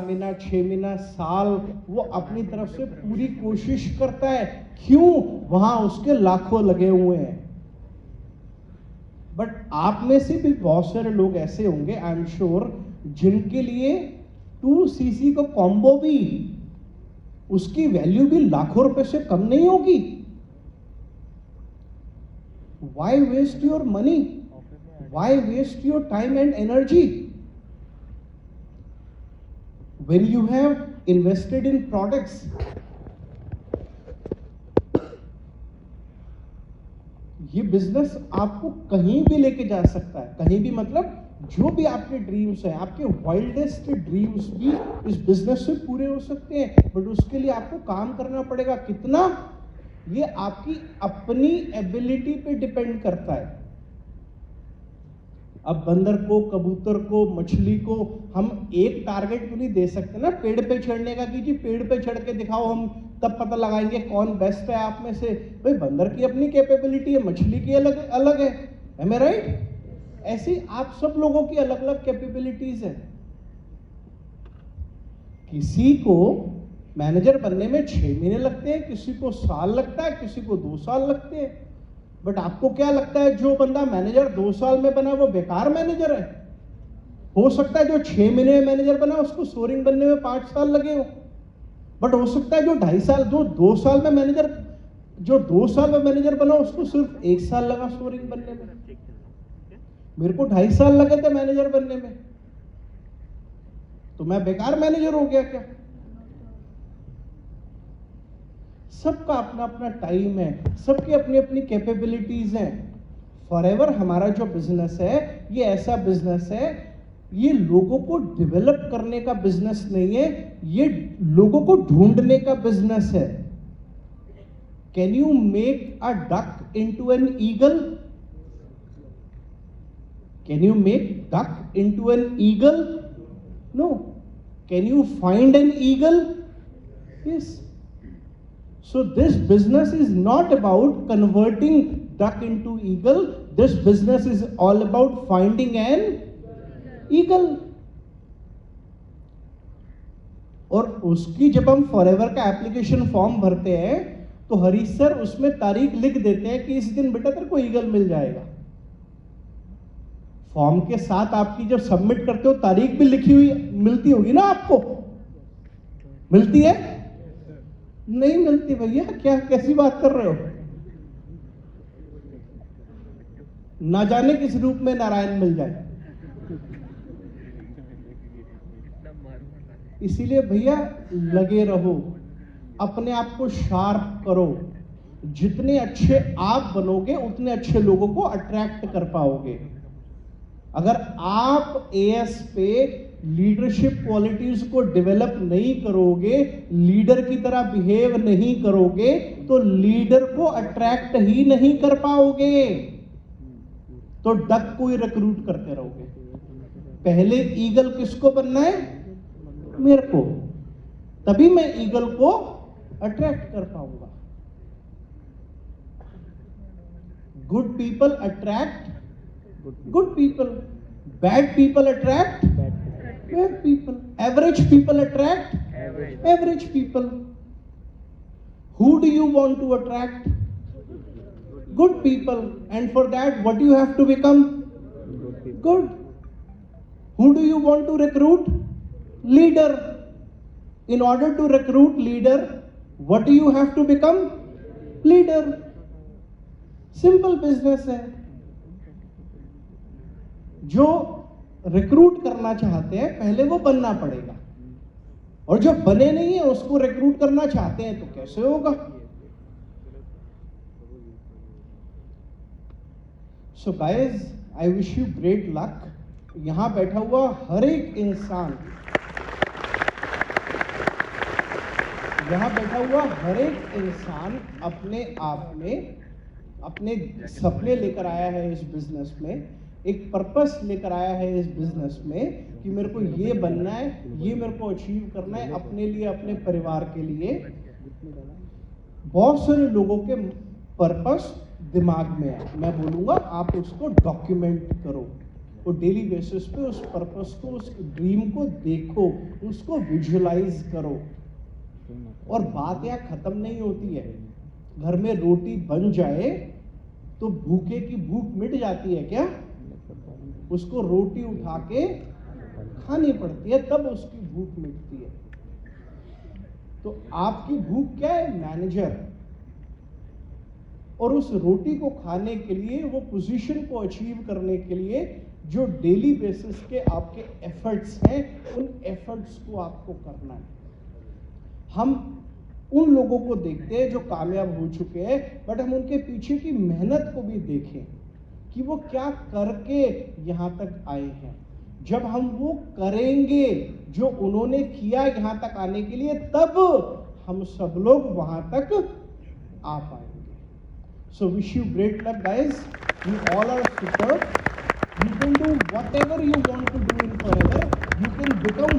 महीना, 6 महीना, साल वो अपनी तरफ से पूरी कोशिश करता है। क्यों? वहां उसके लाखों लगे हुए हैं। बट आप में से भी बहुत सारे लोग ऐसे होंगे, आई एम श्योर, जिनके लिए 2cc का कॉम्बो भी, उसकी वैल्यू भी लाखों रुपए से कम नहीं होगी। Why waste your money? Why waste your time and energy when you have invested in products? ये बिजनेस आपको कहीं भी लेके जा सकता है, कहीं भी मतलब जो भी आपके ड्रीम्स हैं, आपके वाइल्डेस्ट ड्रीम्स भी इस बिजनेस से पूरे हो सकते हैं। बट उसके लिए आपको काम करना पड़ेगा। कितना? ये आपकी अपनी एबिलिटी पे डिपेंड करता है। अब बंदर को, कबूतर को, मछली को हम एक टारगेट तो नहीं दे सकते ना पेड़ पे चढ़ने का कि जी पेड़ पे चढ़ के दिखाओ, हम तब पता लगाएंगे कौन बेस्ट है आप में से। भाई बंदर की अपनी कैपेबिलिटी है, मछली की अलग अलग है, एम आई राइट? ऐसे आप सब लोगों की अलग अलग कैपेबिलिटीज है। किसी को मैनेजर बनने में 6 महीने लगते हैं, किसी को साल लगता है, किसी को 2 साल लगते हैं। बट आपको क्या लगता है जो बंदा मैनेजर 2 साल में बना वो बेकार मैनेजर है? हो सकता है जो 6 महीने में मैनेजर बना उसको सोरिंग बनने में 5 साल लगे हो। बट हो सकता है जो 2.5 साल, जो 2 साल में मैनेजर बना उसको सिर्फ 1 साल लगा सोरिंग बनने में। मेरे को 2.5 साल लगे थे मैनेजर बनने में, तो मैं बेकार मैनेजर हो गया क्या? सबका अपना अपना टाइम है, सबकी अपनी अपनी कैपेबिलिटीज हैं। फॉरएवर हमारा जो बिजनेस है ये ऐसा बिजनेस है, ये लोगों को डेवलप करने का बिजनेस नहीं है, ये लोगों को ढूंढने का बिजनेस है। Can you make a duck into an eagle? Can you make duck into an eagle? No. Can you find an eagle? Yes. So this business is not about converting duck into eagle. This business is all about finding an eagle. और उसकी जब हम forever का application form भरते हैं तो Harish sir उसमें तारीख लिख देते हैं कि इस दिन बेटा तेरे को ईगल मिल जाएगा। फॉर्म के साथ आपकी जब सबमिट करते हो तारीख भी लिखी हुई मिलती होगी ना आपको? मिलती है? नहीं मिलती भैया, क्या कैसी बात कर रहे हो? ना जाने किस रूप में नारायण मिल जाए। इसीलिए भैया लगे रहो, अपने आप को शार्प करो। जितने अच्छे आप बनोगे उतने अच्छे लोगों को अट्रैक्ट कर पाओगे। अगर आप एएस पे लीडरशिप क्वालिटीज को डेवलप नहीं करोगे, लीडर की तरह बिहेव नहीं करोगे, तो लीडर को अट्रैक्ट ही नहीं कर पाओगे, तो डक को ही रिक्रूट करते रहोगे। पहले ईगल किसको बनना है? मेरे को, तभी मैं ईगल को अट्रैक्ट कर पाऊंगा। Good people attract good people, bad people attract bad people, average people attract average people. Who do you want to attract? Good people. And for that what you have to become? Good. Who do you want to recruit? Leader. In order to recruit leader, what do you have to become? Leader. Simple business है। जो recruit करना चाहते हैं पहले वो बनना पड़ेगा, और जो बने नहीं है उसको रिक्रूट करना चाहते हैं तो कैसे होगा? So guys, I wish you great luck. यहां बैठा हुआ हर एक इंसान, अपने आप में अपने सपने लेकर आया है इस बिजनेस में, एक पर्पस लेकर आया है इस बिजनेस में कि मेरे को ये बनना है, ये मेरे को अचीव करना है, अपने लिए, अपने परिवार के लिए। बहुत सारे लोगों के पर्पस दिमाग में है, मैं बोलूंगा आप उसको डॉक्यूमेंट करो। वो डेली बेसिस पे उस पर्पस को, उस ड्रीम को देखो, उसको विजुअलाइज करो। और बात यहाँ खत्म नहीं होती है। घर में रोटी बन जाए तो भूखे की भूख मिट जाती है क्या? उसको रोटी उठा के खानी पड़ती है, तब उसकी भूख मिटती है। तो आपकी भूख क्या है? मैनेजर। और उस रोटी को खाने के लिए, वो पोजीशन को अचीव करने के लिए जो डेली बेसिस के आपके एफर्ट्स हैं, उन एफर्ट्स को आपको करना है। हम उन लोगों को देखते हैं जो कामयाब हो चुके हैं, बट हम उनके पीछे की मेहनत को भी देखें कि वो क्या करके यहां तक आए हैं। जब हम वो करेंगे जो उन्होंने किया यहां तक आने के लिए, तब हम सब लोग वहां तक आ पाएंगे। So wish you great luck, guys. You all are superb. You can do whatever you want to do in forever. You can become